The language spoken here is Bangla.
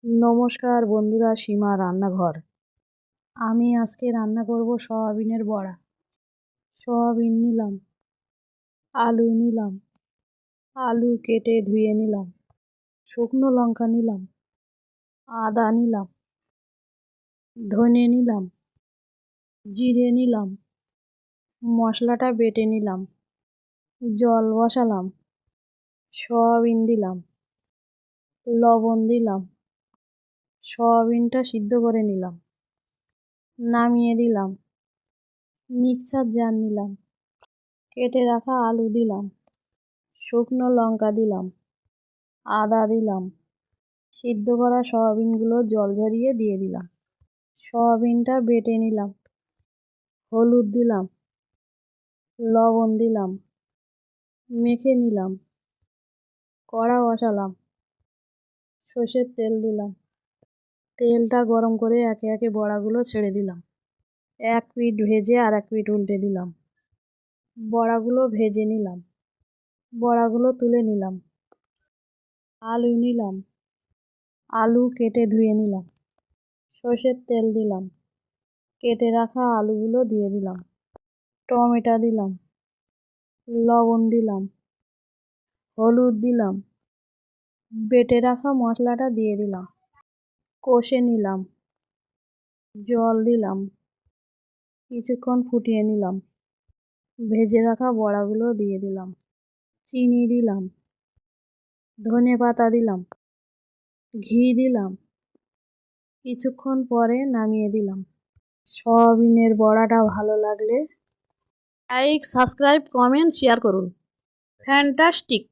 নমস্কার বন্ধুরা, সীমা রান্নাঘর। আমি আজকে রান্না করব সয়াবিনের বড়া। সয়াবিন নিলাম, আলু নিলাম, আলু কেটে ধুয়ে নিলাম, শুকনো লঙ্কা নিলাম, আদা নিলাম, ধনে নিলাম, জিরে নিলাম, মশলাটা বেটে নিলাম, জল বসালাম, সয়াবিন দিলাম, লবণ দিলাম, সয়াবিনটা সিদ্ধ করে নিলাম, নামিয়ে দিলাম, মিক্সার জার নিলাম, কেটে রাখা আলু দিলাম, শুকনো লঙ্কা দিলাম, আদা দিলাম, সিদ্ধ করা সয়াবিনগুলো জল ঝরিয়ে দিয়ে দিলাম। সয়াবিনটা বেটে নিলাম, হলুদ দিলাম, লবণ দিলাম, মেখে নিলাম, কড়া বসালাম, সর্ষের তেল দিলাম, তেলটা গরম করে একে একে বড়াগুলো ছেড়ে দিলাম। এক পিঠ ভেজে আর এক পিঠ উল্টে দিলাম। বড়াগুলো ভেজে নিলাম, বড়াগুলো তুলে নিলাম। আলু নিলাম, আলু কেটে ধুয়ে নিলাম, সর্ষের তেল দিলাম, কেটে রাখা আলুগুলো দিয়ে দিলাম, টমেটো দিলাম, লবণ দিলাম, হলুদ দিলাম, বেটে রাখা মশলাটা দিয়ে দিলাম, কষে নিলাম, জল দিলাম, কিছুক্ষণ ফুটিয়ে নিলাম, ভেজে রাখা বড়াগুলো দিয়ে দিলাম, চিনি দিলাম, ধনে পাতা দিলাম, ঘি দিলাম, কিছুক্ষণ পরে নামিয়ে দিলাম। সয়াবিনের বড়াটা ভালো লাগলে লাইক, সাবস্ক্রাইব, কমেন্ট, শেয়ার করুন। ফ্যান্টাস্টিক।